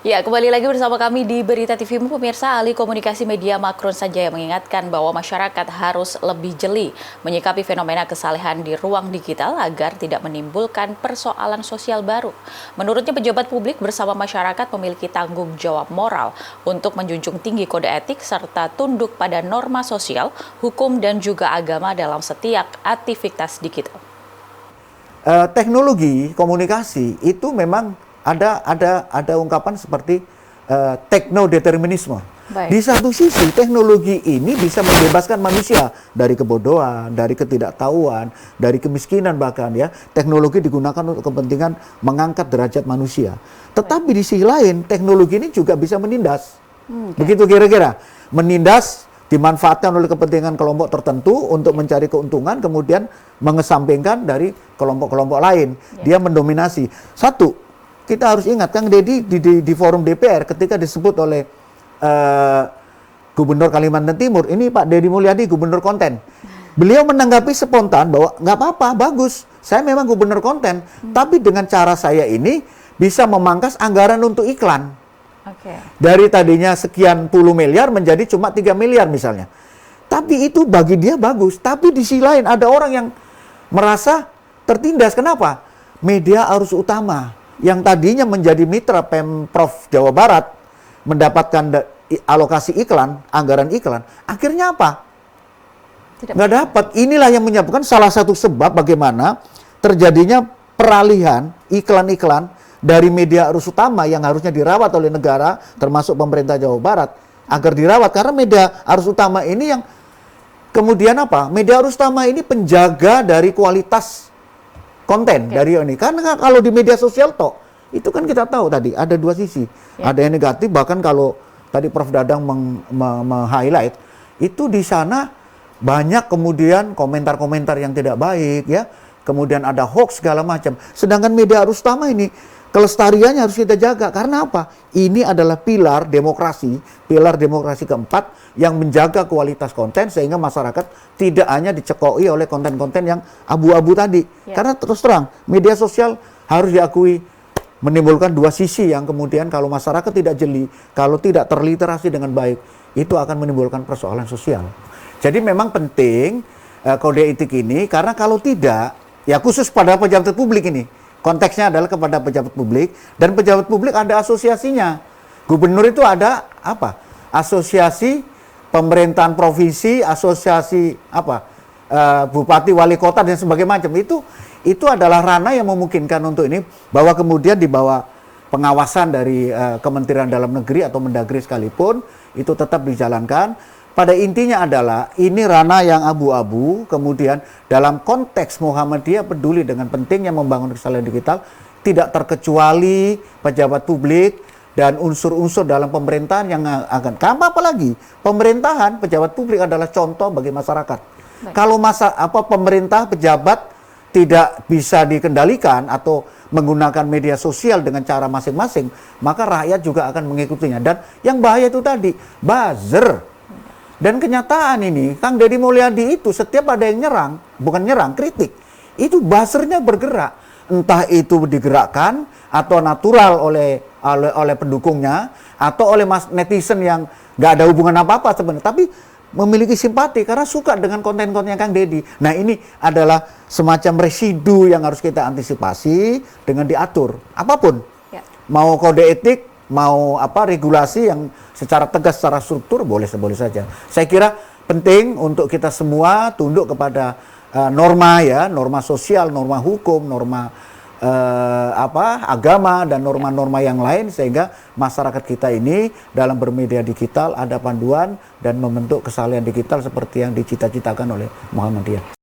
Ya, kembali lagi bersama kami di Berita TVmu, pemirsa. Ahli komunikasi media Makron Sanjaya mengingatkan bahwa masyarakat harus lebih jeli menyikapi fenomena kesalehan di ruang digital agar tidak menimbulkan persoalan sosial baru. Menurutnya, pejabat publik bersama masyarakat memiliki tanggung jawab moral untuk menjunjung tinggi kode etik serta tunduk pada norma sosial, hukum, dan juga agama dalam setiap aktivitas digital. Teknologi komunikasi itu memang ada ungkapan seperti teknodeterminisme. Di satu sisi teknologi ini bisa membebaskan manusia dari kebodohan, dari ketidaktahuan, dari kemiskinan bahkan ya. Teknologi digunakan untuk kepentingan mengangkat derajat manusia. Tetapi di sisi lain teknologi ini juga bisa menindas. Begitu kira-kira. Menindas dimanfaatkan oleh kepentingan kelompok tertentu untuk mencari keuntungan, kemudian mengesampingkan dari kelompok-kelompok lain. Dia mendominasi. Satu, kita harus ingat, Kang Deddy di forum DPR ketika disebut oleh Gubernur Kalimantan Timur, ini Pak Deddy Mulyadi, Gubernur Konten. Beliau menanggapi spontan bahwa nggak apa-apa, bagus, saya memang Gubernur Konten, tapi dengan cara saya ini bisa memangkas anggaran untuk iklan. Dari tadinya sekian puluh miliar menjadi cuma 3 miliar misalnya. Tapi itu bagi dia bagus, tapi di sisi lain ada orang yang merasa tertindas. Kenapa? Media arus utama yang tadinya menjadi mitra Pemprov Jawa Barat mendapatkan alokasi iklan, anggaran iklan, akhirnya apa? Nggak dapat. Inilah yang menyebabkan salah satu sebab bagaimana terjadinya peralihan iklan-iklan dari media arus utama yang harusnya dirawat oleh negara, termasuk pemerintah Jawa Barat, agar dirawat. Karena media arus utama ini yang kemudian apa? Media arus utama ini penjaga dari kualitas konten dari ini. Karena kalau di media sosial toh, itu kan kita tahu tadi ada dua sisi. Ada yang negatif, bahkan kalau tadi Prof Dadang meng-highlight, itu di sana banyak kemudian komentar-komentar yang tidak baik ya. Kemudian ada hoax segala macam. Sedangkan media arus utama ini kelestariannya harus kita jaga. Karena apa? Ini adalah pilar demokrasi keempat yang menjaga kualitas konten sehingga masyarakat tidak hanya dicekoi oleh konten-konten yang abu-abu tadi. Karena terus terang, media sosial harus diakui menimbulkan dua sisi yang kemudian kalau masyarakat tidak jeli, kalau tidak terliterasi dengan baik, itu akan menimbulkan persoalan sosial. Jadi memang penting kode etik ini, karena kalau tidak, ya khusus pada pejabat publik ini, konteksnya adalah kepada pejabat publik, dan pejabat publik ada asosiasinya. Gubernur itu ada apa? Asosiasi pemerintahan provinsi, asosiasi apa? Bupati, wali kota dan sebagainya macam. Itu adalah ranah yang memungkinkan untuk ini, bahwa kemudian di bawah pengawasan dari Kementerian Dalam Negeri atau Mendagri sekalipun itu tetap dijalankan. Pada intinya adalah ini ranah yang abu-abu, kemudian dalam konteks Muhammadiyah peduli dengan pentingnya membangun kesadaran digital, tidak terkecuali pejabat publik dan unsur-unsur dalam pemerintahan yang akan. Apalagi pemerintahan, pejabat publik adalah contoh bagi masyarakat. Kalau pemerintah, pejabat tidak bisa dikendalikan atau menggunakan media sosial dengan cara masing-masing, maka rakyat juga akan mengikutinya. Dan yang bahaya itu tadi, buzzer. Dan kenyataan ini, Kang Deddy Mulyadi itu setiap ada yang nyerang, bukan nyerang, kritik, itu buzzernya bergerak. Entah itu digerakkan atau natural oleh pendukungnya, atau oleh netizen yang nggak ada hubungan apa-apa sebenarnya, tapi memiliki simpati karena suka dengan konten-kontennya Kang Deddy. Nah, ini adalah semacam residu yang harus kita antisipasi dengan diatur. Apapun, mau kode etik, mau regulasi yang secara tegas, secara struktur, boleh saja. Saya kira penting untuk kita semua tunduk kepada norma ya, norma sosial, norma hukum, norma agama dan norma-norma yang lain, sehingga masyarakat kita ini dalam bermedia digital ada panduan dan membentuk kesalahan digital seperti yang dicita-citakan oleh Muhammadiyah.